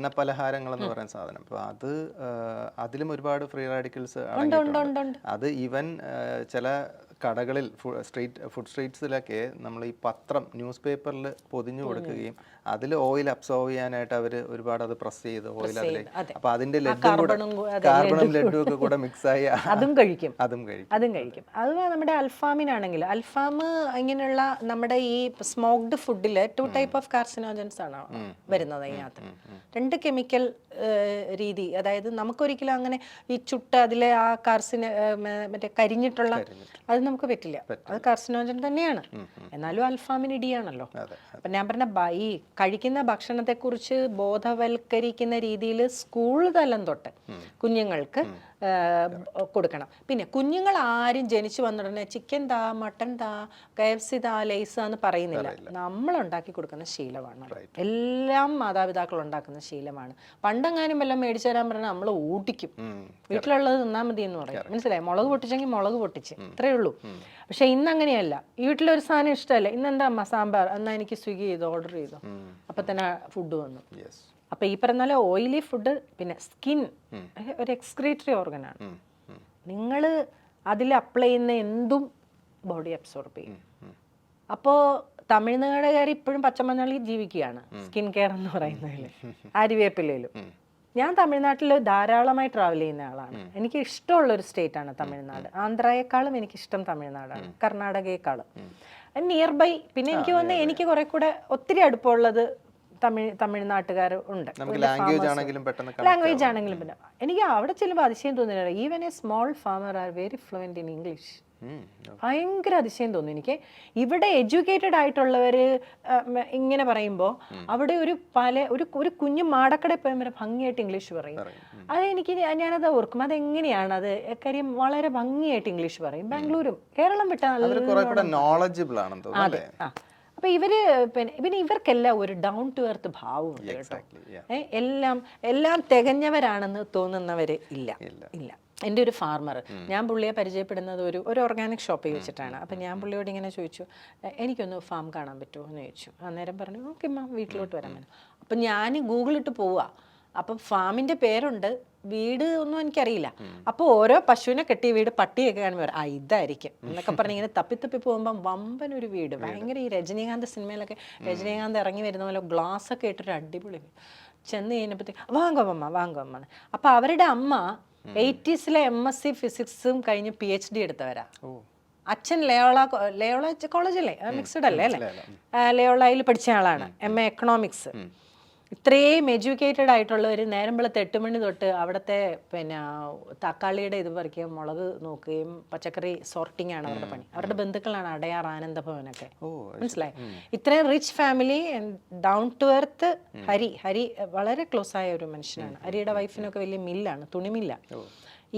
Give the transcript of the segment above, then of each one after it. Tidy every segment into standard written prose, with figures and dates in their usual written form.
എണ്ണ പലഹാരങ്ങൾ എന്ന് പറയുന്ന സാധനം. അപ്പോൾ അതിലും ഒരുപാട് ഫ്രീ റാഡിക്കൽസ് അടങ്ങിയിട്ടുണ്ട്. അത് ഈവൻ ചില കടകളിൽ ഫുഡ് സ്ട്രീറ്റ്സിലൊക്കെ നമ്മൾ ഈ പത്രം ന്യൂസ് പേപ്പറിൽ പൊതിഞ്ഞു കൊടുക്കുകയും അതിൽ ഓയിൽ അബ്സോർവ് ചെയ്യാനായിട്ട് അവർ ഒരുപാട് അത് പ്രസ് ചെയ്ത് ഓയിൽ അതിലേക്ക്, അപ്പൊ അതിന്റെ ലഡ്ഡും കൂടെ കാർബണും ലഡ്ഡും ഒക്കെ കൂടെ മിക്സ് ആയി അതും കഴിക്കും. അത് നമ്മുടെ അൽഫാമിനാണെങ്കിൽ അൽഫാം ഇങ്ങനെയുള്ള നമ്മുടെ ഈ സ്മോക്ഡ് ഫുഡിൽ 2 ടൈപ്പ് ഓഫ് കാർസിനോജൻസ് ആണ് വരുന്നത്. അതിനകത്ത് 2 കെമിക്കൽ രീതി, അതായത് നമുക്കൊരിക്കലും അങ്ങനെ ഈ ചുട്ട് അതിലെ ആ മറ്റേ കരിഞ്ഞിട്ടുള്ള അത് നമുക്ക് പറ്റില്ല. അത് കാർസിനോജൻ തന്നെയാണ്. എന്നാലും അൽഫാമിന് ഇടിയാണല്ലോ. അപ്പൊ ഞാൻ പറഞ്ഞ ഈ കഴിക്കുന്ന ഭക്ഷണത്തെക്കുറിച്ച് ബോധവൽക്കരിക്കുന്ന രീതിയിൽ സ്കൂൾ തലം തൊട്ട് കുഞ്ഞുങ്ങൾക്ക് കൊടുക്കണം. പിന്നെ കുഞ്ഞുങ്ങൾ ആരും ജനിച്ചു വന്നിടനെ ചിക്കൻ താ, മട്ടൻ താ, KFC താ, ലേസ് എന്ന് പറയുന്നില്ല. നമ്മൾ ഉണ്ടാക്കി കൊടുക്കുന്ന ശീലമാണ്. എല്ലാം മാതാപിതാക്കൾ ഉണ്ടാക്കുന്ന ശീലമാണ്. പണ്ടെങ്ങാനും വല്ലതും മേടിച്ചു തരാൻ പറഞ്ഞാൽ നമ്മൾ ഊട്ടിക്കും. വീട്ടിലുള്ളത് തിന്നാൽ മതി എന്ന് പറയും. മനസ്സിലായി? മുളക് പൊട്ടിച്ചെങ്കിൽ മുളക് പൊട്ടിച്ച്, ഇത്രയേ ഉള്ളൂ. പക്ഷെ ഇന്ന് അങ്ങനെയല്ല. വീട്ടിലൊരു സാധനം ഇഷ്ടമല്ല, ഇന്നെന്താ അമ്മ സാമ്പാർ, എന്നാ എനിക്ക് സ്വിഗ്ഗി ചെയ്തോ, ഓർഡർ ചെയ്തോ, അപ്പൊ തന്നെ ഫുഡ് വന്നു. അപ്പൊ ഈ പറഞ്ഞ പോലെ ഓയിലി ഫുഡ്, പിന്നെ സ്കിൻ ഒരു എക്സ്ക്രീറ്ററി ഓർഗനാണ്. നിങ്ങൾ അതിൽ അപ്ലൈ ചെയ്യുന്ന എന്തും ബോഡി അബ്സോർബ് ചെയ്യും. അപ്പോൾ തമിഴ്നാടുകാർ ഇപ്പോഴും പച്ചമഞ്ഞളിൽ ജീവിക്കുകയാണ് സ്കിൻ കെയർ എന്ന് പറയുന്നതിൽ, ആര്യവേപ്പിലയിലും. ഞാൻ തമിഴ്നാട്ടിൽ ധാരാളമായി ട്രാവൽ ചെയ്യുന്ന ആളാണ്. എനിക്ക് ഇഷ്ടമുള്ള ഒരു സ്റ്റേറ്റ് ആണ് തമിഴ്നാട്. ആന്ധ്രയെക്കാളും എനിക്കിഷ്ടം തമിഴ്നാടാണ്, കർണാടകയെക്കാളും നിയർ ബൈ. പിന്നെ എനിക്ക് തോന്നുന്നത് എനിക്ക് കുറെ കൂടെ ഒത്തിരി അടുപ്പമുള്ളത് തമിഴ്നാട്ടുകാർ ഉണ്ട്. ലാംഗ്വേജ് ആണെങ്കിലും പിന്നെ എനിക്ക് അവിടെ ചെല്ലുമ്പോൾ അതിശയം തോന്നുന്നില്ല. Even A small farmer are very fluent in English. ഭയങ്കര അതിശയം തോന്നുന്നു എനിക്ക്. ഇവിടെ എഡ്യൂക്കേറ്റഡ് ആയിട്ടുള്ളവർ ഇങ്ങനെ പറയുമ്പോൾ അവിടെ ഒരു കുഞ്ഞു മാടക്കടയിൽ പോയി വരെ ഭംഗിയായിട്ട് ഇംഗ്ലീഷ് പറയും. അതെനിക്ക് ഞാനത് ഓർക്കും, അതെങ്ങനെയാണ് അത് കാര്യം വളരെ ഭംഗിയായിട്ട് ഇംഗ്ലീഷ് പറയും. ബാംഗ്ലൂരും കേരളം വിട്ടാൽ അതെ. അപ്പൊ പിന്നെ ഇവർക്കെല്ലാം ഒരു ഡൗൺ ടു എർത്ത് ഭാവമുണ്ട് കേട്ടോ. എല്ലാം തികഞ്ഞവരാണെന്ന് തോന്നുന്നവര് ഇല്ല. എൻ്റെ ഒരു ഫാർമർ, ഞാൻ പുള്ളിയെ പരിചയപ്പെടുന്നത് ഒരു ഓർഗാനിക് ഷോപ്പിൽ വെച്ചിട്ടാണ്. അപ്പം ഞാൻ പുള്ളിയോട് ഇങ്ങനെ ചോദിച്ചു, എനിക്കൊന്ന് ഫാം കാണാൻ പറ്റുമോ എന്ന് ചോദിച്ചു. അന്നേരം പറഞ്ഞു ഓക്കെ അമ്മ, വീട്ടിലോട്ട് വരാൻ പറ്റും. അപ്പം ഞാൻ ഗൂഗിളിട്ട് പോവാ. അപ്പം ഫാമിൻ്റെ പേരുണ്ട്, വീട് ഒന്നും എനിക്കറിയില്ല. അപ്പോൾ ഓരോ പശുവിനെ കെട്ടിയ വീട്, പട്ടിയൊക്കെ കാണുമ്പോൾ ഇതായിരിക്കും എന്നൊക്കെ പറഞ്ഞ് ഇങ്ങനെ തപ്പി പോകുമ്പം വമ്പൻ ഒരു വീട്, ഭയങ്കര ഈ രജനീകാന്ത് സിനിമയിലൊക്കെ രജനീകാന്ത് ഇറങ്ങി വരുന്ന പോലെ ഗ്ലാസ് ഒക്കെ ഇട്ടൊരു അടിപൊളി ചെന്ന് കഴിഞ്ഞപ്പോഴത്തേക്ക് വാങ്ങുമ്മ. അപ്പം അവരുടെ അമ്മ 80s MSc ഫിസിക്സും കഴിഞ്ഞ് PhD എടുത്തവരാ. അച്ഛൻ ലയോള കോളേജല്ലേ, മിക്സഡ് അല്ലേ, ലയോളയിൽ പഠിച്ച ആളാണ്, MA എക്കണോമിക്സ്. ഇത്രയും എഡ്യൂക്കേറ്റഡ് ആയിട്ടുള്ളവർ നേരം വെളുത്ത് 8 മണി തൊട്ട് അവിടുത്തെ പിന്നെ തക്കാളിയുടെ ഇത് പറിക്കുകയും മുളക് നോക്കുകയും പച്ചക്കറി സോർട്ടിങ് ആണ് അവരുടെ പണി. അവരുടെ ബന്ധുക്കളാണ് അടയാർ, ആനന്ദഭവനൊക്കെ. മനസ്സിലായി? ഇത്രയും rich family, down to earth. Hari വളരെ ക്ലോസ് ആയ ഒരു മനുഷ്യനാണ്. ഹരിയുടെ വൈഫിനൊക്കെ വലിയ മില്ലാണ്, തുണിമില്ല.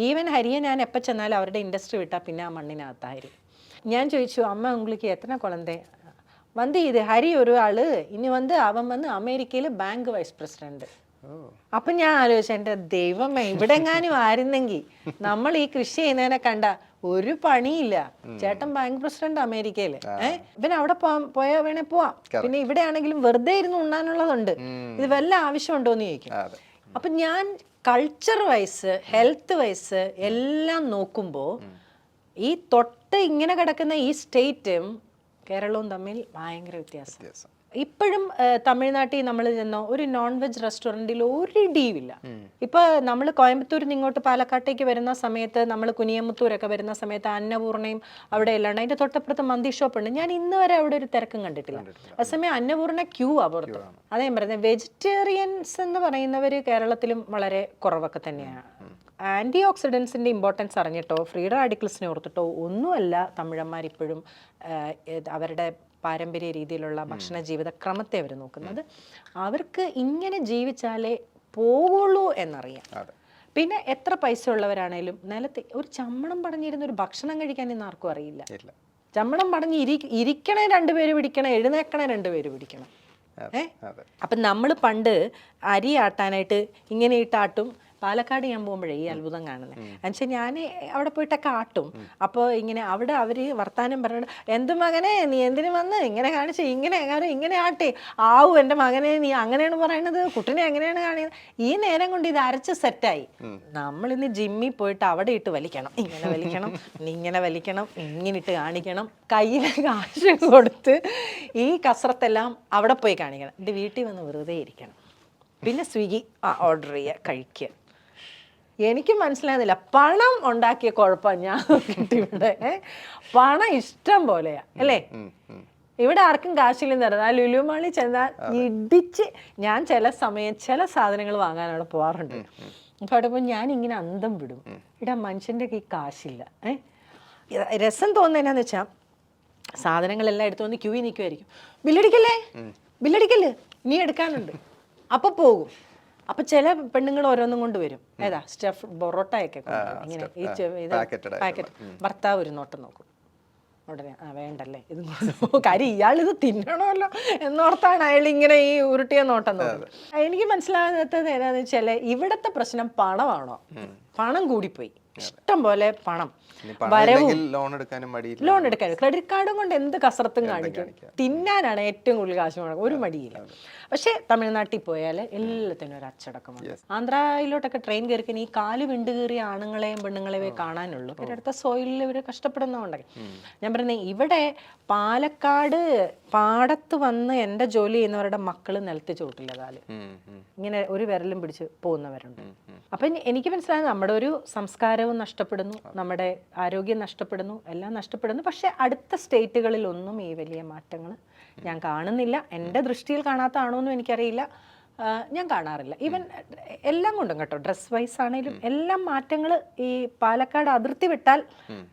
ഈവൻ ഹരിയെ ഞാൻ എപ്പോൾ ചെന്നാലും അവരുടെ ഇൻഡസ്ട്രി വിട്ടാൽ പിന്നെ ആ മണ്ണിനകത്ത് ഹരി. ഞാൻ ചോദിച്ചു, അമ്മ ഉങ്ങൾക്ക് എത്ര കുളന്തേ ഇത് ഹരി ഒരു ആള് ഇനി അവൻ അമേരിക്കയിൽ ബാങ്ക് വൈസ് പ്രസിഡന്റ്. അപ്പൊ ഞാൻ ആലോചിച്ചു, എൻ്റെ ദൈവമേ, ഇവിടെ എങ്ങാനും ആയിരുന്നെങ്കിൽ നമ്മൾ ഈ കൃഷി ചെയ്യുന്നതിനെ കണ്ട ഒരു പണിയില്ല. ചേട്ടൻ ബാങ്ക് പ്രസിഡന്റ് അമേരിക്കയില്. പിന്നെ അവിടെ പോയാ വേണേ പോവാം. പിന്നെ ഇവിടെ ആണെങ്കിലും വെറുതെ ഇരുന്ന് ഉണ്ണാനുള്ളതുണ്ട്. ഇത് വല്ല ആവശ്യമുണ്ടോ എന്ന് ചോദിക്കും. അപ്പൊ ഞാൻ കൾച്ചർ വൈസ്, ഹെൽത്ത് വൈസ് എല്ലാം നോക്കുമ്പോൾ ഈ തൊട്ട് ഇങ്ങനെ കിടക്കുന്ന ഈ സ്റ്റേറ്റും കേരളവും തമ്മിൽ ഭയങ്കര വ്യത്യാസം. ഇപ്പോഴും തമിഴ്നാട്ടിൽ നമ്മൾ ചെന്നോ ഒരു നോൺ വെജ് റെസ്റ്റോറൻറ്റിൽ ഒരു ഇടിയുമില്ല. ഇപ്പൊ നമ്മൾ കോയമ്പത്തൂരിൽ നിന്ന് ഇങ്ങോട്ട് പാലക്കാട്ടേക്ക് വരുന്ന സമയത്ത്, നമ്മൾ കുനിയമുത്തൂരൊക്കെ വരുന്ന സമയത്ത് അന്നപൂർണയും അവിടെ എല്ലാം, അതിന്റെ തൊട്ടപ്പുറത്ത് മന്തി ഷോപ്പ് ഉണ്ട്. ഞാൻ ഇന്ന് വരെ അവിടെ ഒരു തിരക്കും കണ്ടിട്ടില്ല. അതേസമയം അന്നപൂർണ ക്യൂ പുറത്ത്. അതേ പറയുന്നത് വെജിറ്റേറിയൻസ് എന്ന് പറയുന്നവർ കേരളത്തിലും വളരെ കുറവൊക്കെ തന്നെയാണ്. ആൻറ്റി ഓക്സിഡൻസിൻ്റെ ഇമ്പോർട്ടൻസ് അറിഞ്ഞിട്ടോ ഫ്രീ റാഡിക്കൽസിനെ ഓർത്തിട്ടോ ഒന്നുമല്ല തമിഴന്മാരിപ്പോഴും അവരുടെ പാരമ്പര്യ രീതിയിലുള്ള ഭക്ഷണ ജീവിത ക്രമത്തെ അവർ നോക്കുന്നത്. അവർക്ക് ഇങ്ങനെ ജീവിച്ചാലേ പോകുള്ളൂ എന്നറിയാം. പിന്നെ എത്ര പൈസ ഉള്ളവരാണേലും നിലത്ത് ഒരു ചമ്മണം പടഞ്ഞിരുന്ന ഒരു ഭക്ഷണം കഴിക്കാൻ ഇന്ന് ആർക്കും അറിയില്ല. ചമ്മണം പടഞ്ഞ് ഇരിക്കണേ 2 പേര് പിടിക്കണം, എഴുന്നേക്കണേ 2 പേര് പിടിക്കണം. അപ്പം നമ്മൾ പണ്ട് അരി ആട്ടാനായിട്ട് ഇങ്ങനെ ഇട്ടാട്ടും, പാലക്കാട് ഞാൻ പോകുമ്പോഴേ ഈ അത്ഭുതം കാണുന്നത് എന്നുവെച്ചാൽ ഞാൻ അവിടെ പോയിട്ടൊക്കെ ആട്ടും. അപ്പോൾ ഇങ്ങനെ അവിടെ അവർ വർത്താനം പറഞ്ഞിട്ട് എന്ത് മകനെ നീ എന്തിനു വന്ന് ഇങ്ങനെ കാണിച്ച് ഇങ്ങനെ ആട്ടി ആവു എൻ്റെ മകനെ നീ അങ്ങനെയാണ് പറയണത്, കുട്ടിനെ എങ്ങനെയാണ് കാണിക്കുന്നത്. ഈ നേരം കൊണ്ട് ഇത് അരച്ച് സെറ്റായി. നമ്മളിന്ന് ജിമ്മിൽ പോയിട്ട് അവിടെ ഇട്ട് വലിക്കണം, ഇങ്ങനെ വലിക്കണം, ഇങ്ങനെ വലിക്കണം, ഇങ്ങനെ ഇട്ട് കാണിക്കണം, കയ്യിൽ കാശ് കൊടുത്ത് ഈ കസറത്തെല്ലാം അവിടെ പോയി കാണിക്കണം. എൻ്റെ വീട്ടിൽ വന്ന് വെറുതെ ഇരിക്കണം, പിന്നെ സ്വിഗ്ഗി ഓർഡർ ചെയ്യുക, കഴിക്കുക. എനിക്ക് മനസ്സിലാകുന്നില്ല പണം ഉണ്ടാക്കിയ കുഴപ്പം ഞാൻ കിട്ടിവിടെ. പണം ഇഷ്ടം പോലെയാ അല്ലേ? ഇവിടെ ആർക്കും കാശില്ലെന്ന് പറഞ്ഞാൽ ലുലു മാളിൽ ചെന്നാൽ ഇടിച്ച് ഞാൻ ചില സമയം ചില സാധനങ്ങൾ വാങ്ങാൻ അവിടെ പോകാറുണ്ട്. അപ്പൊ അവിടെ പോയി ഞാൻ ഇങ്ങനെ അന്തം വിടും, ഇവിടെ മനുഷ്യൻ്റെ ഈ കാശില്ല. രസം തോന്നുന്നതെന്നാന്ന് വെച്ചാൽ സാധനങ്ങളെല്ലാം എടുത്തു വന്ന് ക്യൂവിൽ നിൽക്കുമായിരിക്കും. ബില്ലടിക്കല്ലേ നീ എടുക്കാനുണ്ട്, അപ്പൊ പോകും. അപ്പൊ ചില പെണ്ണുങ്ങൾ ഓരോന്നും കൊണ്ടുവരും. ഏതാ സ്റ്റഫ് പൊറോട്ടയൊക്കെ ഇങ്ങനെ ഈ പാക്കറ്റ്. ഭർത്താവ് ഒരു നോട്ടം നോക്കും, ഉടനെ വേണ്ടല്ലേ ഇത് കാര്യം ഇയാളിത് തിന്നണമല്ലോ എന്നോർത്താണ് അയാൾ ഇങ്ങനെ ഈ ഉരുട്ടിയ നോട്ടം നോക്കുന്നത്. എനിക്ക് മനസ്സിലാകാത്തത് ഏതാന്ന് വെച്ചാൽ ഇവിടത്തെ പ്രശ്നം പണമാണോ? പണം കൂടിപ്പോയി, ഇഷ്ടം പോലെ പണം, വരവും ലോൺ എടുക്കാനും ക്രെഡിറ്റ് കാർഡും കൊണ്ട് എന്ത് കസറത്തും കാണിക്കും. തിന്നാനാണ് ഏറ്റവും കൂടുതൽ കാശ് വേണം, ഒരു മടിയില്ല. പക്ഷെ തമിഴ്നാട്ടിൽ പോയാൽ എല്ലാത്തിനും ഒരു അച്ചടക്കമാണ്. ആന്ധ്രയിലോട്ടൊക്കെ ട്രെയിൻ കയറിക്കാൻ ഈ കാല് വിണ്ട് കയറിയ ആണുങ്ങളെയും പെണ്ണുങ്ങളെയും കാണാനുള്ളൂ. പിന്നെ അടുത്ത സോയിലിൽ ഇവർ കഷ്ടപ്പെടുന്നതുകൊണ്ടൊക്കെ ഞാൻ പറയുന്നത്. ഇവിടെ പാലക്കാട് പാടത്ത് വന്ന് എൻ്റെ ജോലി ചെയ്യുന്നവരുടെ മക്കള് നിലത്ത് ചോട്ടില്ല കാല്, ഇങ്ങനെ ഒരു വിരലും പിടിച്ച് പോകുന്നവരുണ്ട്. അപ്പം എനിക്ക് മനസ്സിലായത് നമ്മുടെ ഒരു സംസ്കാരവും നഷ്ടപ്പെടുന്നു, നമ്മുടെ ആരോഗ്യം നഷ്ടപ്പെടുന്നു, എല്ലാം നഷ്ടപ്പെടുന്നു. പക്ഷെ അടുത്ത സ്റ്റേറ്റുകളിലൊന്നും ഈ വലിയ മാറ്റങ്ങൾ ഞാൻ കാണുന്നില്ല. എൻ്റെ ദൃഷ്ടിയിൽ കാണാത്തതാണോ എന്നും എനിക്കറിയില്ല, ഞാൻ കാണാറില്ല. ഈവൻ എല്ലാം കൊണ്ടും കേട്ടോ, ഡ്രസ് വൈസ് ആണെങ്കിലും എല്ലാം മാറ്റങ്ങൾ ഈ പാലക്കാട് അതിർത്തി വിട്ടാൽ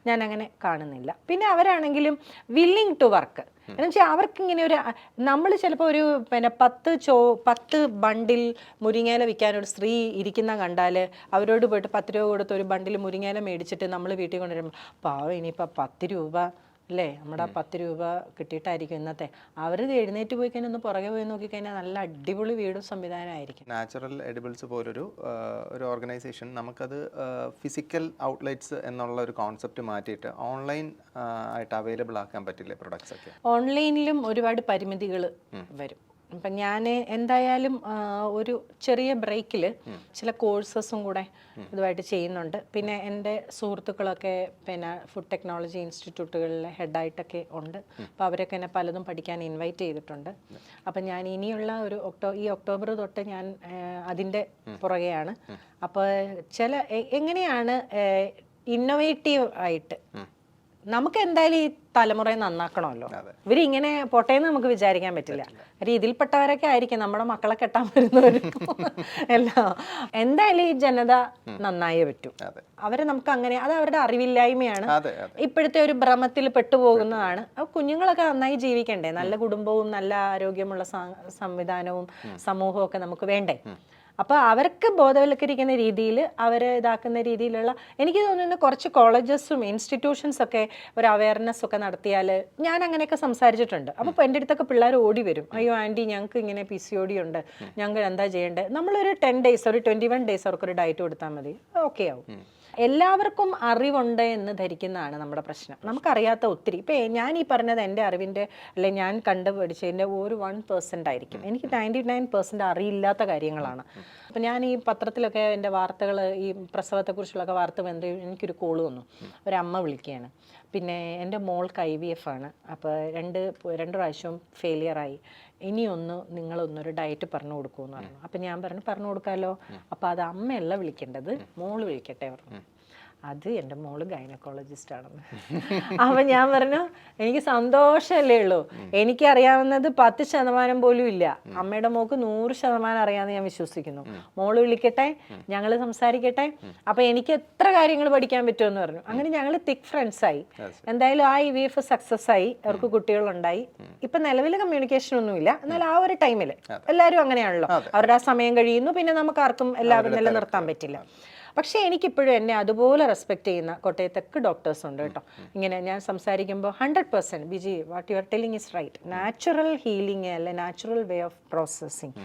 ഞാൻ അങ്ങനെ കാണുന്നില്ല. പിന്നെ അവരാണെങ്കിലും വില്ലിങ് ടു വർക്ക് എന്ന് വെച്ചാൽ അവർക്കിങ്ങനെ ഒരു നമ്മൾ ചിലപ്പോൾ ഒരു പിന്നെ 10 ബണ്ടിൽ മുരിങ്ങയില വിൽക്കാൻ ഒരു സ്ത്രീ ഇരിക്കുന്ന കണ്ടാൽ അവരോട് പോയിട്ട് 10 രൂപ കൊടുത്ത് ഒരു ബണ്ടിൽ മുരിങ്ങയില മേടിച്ചിട്ട് നമ്മൾ വീട്ടിൽ കൊണ്ടുവരുമ്പോൾ പാവം ഇനിയിപ്പോൾ 10 രൂപ അല്ലേ, നമ്മുടെ 10 രൂപ കിട്ടിയിട്ടായിരിക്കും ഇന്നത്തെ. അവരിത് എഴുന്നേറ്റ് പോയി കഴിഞ്ഞാൽ ഒന്ന് പുറകെ പോയി നോക്കിക്കഴിഞ്ഞാൽ നല്ല അടിപൊളി വീടും സംവിധാനമായിരിക്കും. നാച്ചുറൽ എഡിബിൾസ് പോലൊരു ഓർഗനൈസേഷൻ നമുക്കത് ഫിസിക്കൽ ഔട്ട്ലെറ്റ്സ് എന്നുള്ള ഒരു കോൺസെപ്റ്റ് മാറ്റിയിട്ട് ഓൺലൈൻ ആയിട്ട് അവൈലബിൾ ആക്കാൻ പറ്റില്ലേ പ്രൊഡക്ട്സ് ഒക്കെ? ഓൺലൈനിലും ഒരുപാട് പരിമിതികൾ വരും. അപ്പം ഞാൻ എന്തായാലും ഒരു ചെറിയ ബ്രേക്കിൽ ചില കോഴ്സസും കൂടെ ഇതുമായിട്ട് ചെയ്യുന്നുണ്ട്. പിന്നെ എൻ്റെ സുഹൃത്തുക്കളൊക്കെ പിന്നെ ഫുഡ് ടെക്നോളജി ഇൻസ്റ്റിറ്റ്യൂട്ടുകളിലെ ഹെഡായിട്ടൊക്കെ ഉണ്ട്. അപ്പോൾ അവരൊക്കെ എന്നെ പലതും പഠിക്കാൻ ഇൻവൈറ്റ് ചെയ്തിട്ടുണ്ട്. അപ്പം ഞാൻ ഇനിയുള്ള ഒരു ഈ ഒക്ടോബർ തൊട്ട് ഞാൻ അതിൻ്റെ പുറകെയാണ്. അപ്പോൾ എങ്ങനെയാണ് ഇന്നോവേറ്റീവ് ആയിട്ട് നമുക്ക് എന്തായാലും ഈ തലമുറയെ നന്നാക്കണമല്ലോ. ഇവരിങ്ങനെ പൊട്ടേന്ന് നമുക്ക് വിചാരിക്കാൻ പറ്റില്ല. ഇതിൽപ്പെട്ടവരൊക്കെ ആയിരിക്കും നമ്മുടെ മക്കളെ കെട്ടാൻ വരുന്നവർക്കും എല്ലാം. എന്തായാലും ഈ ജനത നന്നായേ പറ്റൂ. അവരെ നമുക്ക് അങ്ങനെ, അത് അവരുടെ അറിവില്ലായ്മയാണ്, ഇപ്പോഴത്തെ ഒരു ഭ്രമത്തിൽ പെട്ടുപോകുന്നതാണ്. കുഞ്ഞുങ്ങളൊക്കെ നന്നായി ജീവിക്കണ്ടേ, നല്ല കുടുംബവും നല്ല ആരോഗ്യമുള്ള സംവിധാനവും സമൂഹവും ഒക്കെ നമുക്ക് വേണ്ടേ. അപ്പോൾ അവർക്ക് ബോധവൽക്കരിക്കുന്ന രീതിയിൽ അവരെ ഇതാക്കുന്ന രീതിയിലുള്ള എനിക്ക് തോന്നുന്നു കുറച്ച് കോളേജസും ഇൻസ്റ്റിറ്റ്യൂഷൻസൊക്കെ ഒരു അവയർനെസ് ഒക്കെ നടത്തിയാൽ, ഞാൻ അങ്ങനെയൊക്കെ സംസാരിച്ചിട്ടുണ്ട്. അപ്പോൾ എൻ്റെ അടുത്തൊക്കെ പിള്ളേർ ഓടി വരും, അയ്യോ ആൻറ്റി ഞങ്ങൾക്ക് ഇങ്ങനെ PCOD ഉണ്ട്, ഞങ്ങൾ എന്താ ചെയ്യേണ്ടത്. നമ്മളൊരു 10 days ഒരു 21 days അവർക്കൊരു ഡയറ്റ് കൊടുത്താൽ മതി, ഓക്കെ ആവും. എല്ലാവർക്കും അറിവുണ്ട് എന്ന് ധരിക്കുന്നതാണ് നമ്മുടെ പ്രശ്നം. നമുക്കറിയാത്ത ഒത്തിരി. ഇപ്പം ഞാൻ ഈ പറഞ്ഞത് എൻ്റെ അറിവിൻ്റെ അല്ലെങ്കിൽ ഞാൻ കണ്ടുപിടിച്ചതിൻ്റെ ഒരു 1% ആയിരിക്കും. എനിക്ക് 99% അറിയില്ലാത്ത കാര്യങ്ങളാണ്. അപ്പം ഞാൻ ഈ പത്രത്തിലൊക്കെ എൻ്റെ വാർത്തകൾ, ഈ പ്രസവത്തെക്കുറിച്ചുള്ളൊക്കെ വാർത്ത വന്ന് എനിക്കൊരു കോള് വന്നു. ഒരമ്മ വിളിക്കുകയാണ്, പിന്നെ എൻ്റെ മോൾക്ക് IVF ആണ്, അപ്പോൾ രണ്ട് പ്രാവശ്യവും ഫെയിലിയറായി, ഇനിയൊന്ന് നിങ്ങളൊന്നൊരു ഡയറ്റ് പറഞ്ഞു കൊടുക്കുമെന്ന് പറഞ്ഞു. അപ്പം ഞാൻ പറഞ്ഞു കൊടുക്കാമല്ലോ. അപ്പോൾ അത് അമ്മയല്ല വിളിക്കേണ്ടത്, മോള് വിളിക്കട്ടെ പറഞ്ഞു. അത് എൻ്റെ മോള് ഗൈനക്കോളജിസ്റ്റ് ആണെന്ന്. അപ്പം ഞാൻ പറഞ്ഞു എനിക്ക് സന്തോഷമല്ലേ ഉള്ളൂ, എനിക്കറിയാവുന്നത് 10% പോലും ഇല്ല, അമ്മയുടെ മോൾക്ക് 100% അറിയാമെന്ന് ഞാൻ വിശ്വസിക്കുന്നു. മോള് വിളിക്കട്ടെ, ഞങ്ങൾ സംസാരിക്കട്ടെ, അപ്പം എനിക്ക് എത്ര കാര്യങ്ങൾ പഠിക്കാൻ പറ്റുമെന്ന് പറഞ്ഞു. അങ്ങനെ ഞങ്ങൾ തിക് ഫ്രണ്ട്സായി. എന്തായാലും ആ IVF സക്സസ് ആയി, അവർക്ക് കുട്ടികളുണ്ടായി. ഇപ്പം നിലവിൽ കമ്മ്യൂണിക്കേഷൻ ഒന്നുമില്ല, എന്നാൽ ആ ഒരു ടൈമിൽ എല്ലാവരും അങ്ങനെയാണല്ലോ, അവരുടെ ആ സമയം കഴിയുന്നു, പിന്നെ നമുക്ക് ആർക്കും എല്ലാവരും നിലനിർത്താൻ പറ്റില്ല. പക്ഷേ എനിക്കിപ്പോഴും എന്നെ അതുപോലെ റെസ്പെക്റ്റ് ചെയ്യുന്ന കോട്ടയത്തൊക്കെ ഡോക്ടേഴ്സ് ഉണ്ട് കേട്ടോ. ഇങ്ങനെ ഞാൻ സംസാരിക്കുമ്പോൾ 100% ബിജി what you are telling is right, natural healing അല്ലെ നാച്ചുറൽ വേ ഓഫ് പ്രോസസ്സിങ്,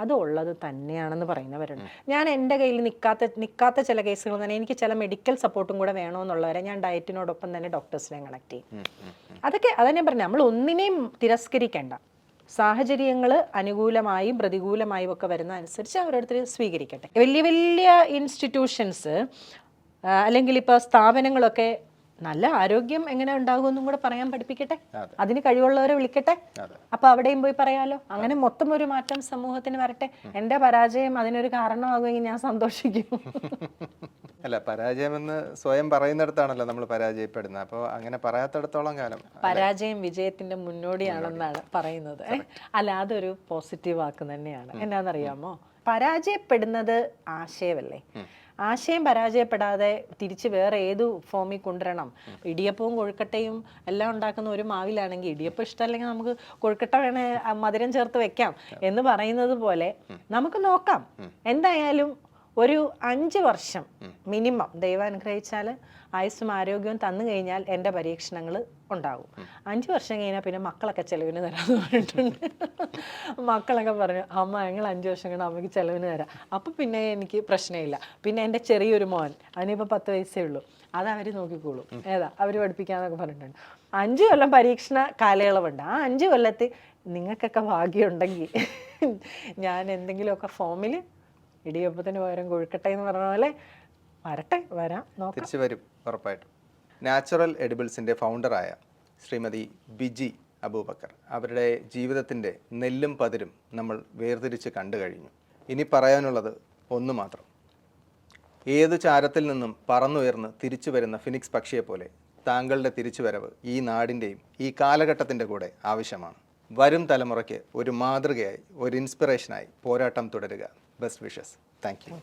അത് ഉള്ളത് തന്നെയാണെന്ന് പറയുന്നവരുണ്ട്. ഞാൻ എൻ്റെ കയ്യിൽ നിൽക്കാത്ത ചില കേസുകൾ തന്നെ എനിക്ക് ചില മെഡിക്കൽ സപ്പോർട്ടും കൂടെ വേണമെന്നുള്ളവരെ ഞാൻ ഡയറ്റിനോടൊപ്പം തന്നെ ഡോക്ടേഴ്സിനെ കണക്ട് ചെയ്യും. അതൊക്കെ അതാ ഞാൻ പറഞ്ഞത്, നമ്മൾ ഒന്നിനെയും തിരസ്കരിക്കേണ്ട. സാഹചര്യങ്ങൾ അനുകൂലമായും പ്രതികൂലമായും ഒക്കെ വരുന്ന അനുസരിച്ച് അവരോരുത്തർ സ്വീകരിക്കട്ടെ. വലിയ വലിയ ഇൻസ്റ്റിറ്റ്യൂഷൻസ് അല്ലെങ്കിൽ ഇപ്പോൾ സ്ഥാപനങ്ങളൊക്കെ നല്ല ആരോഗ്യം എങ്ങനെ ഉണ്ടാകുമെന്നും കൂടെ പറയാൻ പഠിപ്പിക്കട്ടെ, അതിന് കഴിവുള്ളവരെ വിളിക്കട്ടെ. അപ്പൊ അവിടെയും പോയി പറയാലോ. അങ്ങനെ മൊത്തം ഒരു മാറ്റം സമൂഹത്തിന് വരട്ടെ. എൻ്റെ പരാജയം അതിനൊരു കാരണമാകുമെങ്കിൽ ഞാൻ സന്തോഷിക്കും. അല്ല, പരാജയമെന്ന് സ്വയം പറയുന്നിടത്താണല്ലോ നമ്മൾ പരാജയപ്പെടുന്നത്. അപ്പോൾ അങ്ങനെ പറയാത്തിടത്തോളം കാലം പരാജയം വിജയത്തിന്റെ മുന്നോടിയാണെന്നാണ് പറയുന്നത്. അല്ല, അതൊരു പോസിറ്റീവ് വാക്ക് തന്നെയാണ്. എന്നാന്നറിയാമോ, പരാജയപ്പെടുന്നത് ആശയമല്ലേ. ആശയം പരാജയപ്പെടാതെ തിരിച്ച് വേറെ ഏതു ഫോമിൽ കൊണ്ടുവരണം. ഇടിയപ്പവും കൊഴുക്കട്ടയും എല്ലാം ഉണ്ടാക്കുന്ന ഒരു മാവിലാണെങ്കിൽ ഇടിയപ്പം ഇഷ്ടമല്ലെങ്കിൽ നമുക്ക് കൊഴുക്കട്ട വേണേ മധുരം ചേർത്ത് വെക്കാം എന്ന് പറയുന്നത് പോലെ നമുക്ക് നോക്കാം. എന്തായാലും ഒരു 5 വർഷം മിനിമം ദൈവം അനുഗ്രഹിച്ചാൽ ആയുസ്സും ആരോഗ്യവും തന്നു കഴിഞ്ഞാൽ എൻ്റെ പരീക്ഷണങ്ങൾ ഉണ്ടാകും. 5 വർഷം കഴിഞ്ഞാൽ പിന്നെ മക്കളൊക്കെ ചിലവിന് തരാമെന്ന് പറഞ്ഞിട്ടുണ്ട്. മക്കളൊക്കെ പറഞ്ഞു, അമ്മ ഞങ്ങൾ 5 വർഷം കഴിഞ്ഞാൽ അമ്മയ്ക്ക് ചിലവിന് തരാം. അപ്പം പിന്നെ എനിക്ക് പ്രശ്നമില്ല. പിന്നെ എൻ്റെ ചെറിയൊരു മോൻ, അതിനിപ്പോൾ 10 വയസ്സേ ഉള്ളൂ, അത് അവർ നോക്കിക്കോളും. അവർ പഠിപ്പിക്കാന്നൊക്കെ പറഞ്ഞിട്ടുണ്ട്. 5 കൊല്ലം പരീക്ഷണ കാലയളവുണ്ട്. ആ 5 കൊല്ലത്തിൽ നിങ്ങൾക്കൊക്കെ ഭാഗ്യമുണ്ടെങ്കിൽ ഞാൻ എന്തെങ്കിലുമൊക്കെ ഫോമിൽ ഇടിയപ്പത്തിന് പകരം കൊഴുക്കട്ടെ എന്ന് പറഞ്ഞ പോലെ വരാം, നോക്കാം. തിരിച്ചു വരും ഉറപ്പായിട്ടും. നാച്ചുറൽ എഡിബിൾസിൻ്റെ ഫൗണ്ടറായ ശ്രീമതി ബിജി അബൂബക്കർ, അവരുടെ ജീവിതത്തിൻ്റെ നെല്ലും പതിരും നമ്മൾ വേർതിരിച്ച് കണ്ടു കഴിഞ്ഞു. ഇനി പറയാനുള്ളത് ഒന്ന് മാത്രം. ഏതു ചാരത്തിൽ നിന്നും പറന്നുയർന്ന് തിരിച്ചു വരുന്ന ഫിനിക്സ് പക്ഷിയെ പോലെ താങ്കളുടെ തിരിച്ചുവരവ് ഈ നാടിൻ്റെയും ഈ കാലഘട്ടത്തിൻ്റെ കൂടെ ആവശ്യമാണ്. വരും തലമുറയ്ക്ക് ഒരു മാതൃകയായി, ഒരു ഇൻസ്പിറേഷനായി പോരാട്ടം തുടരുക. Best wishes. Thank you.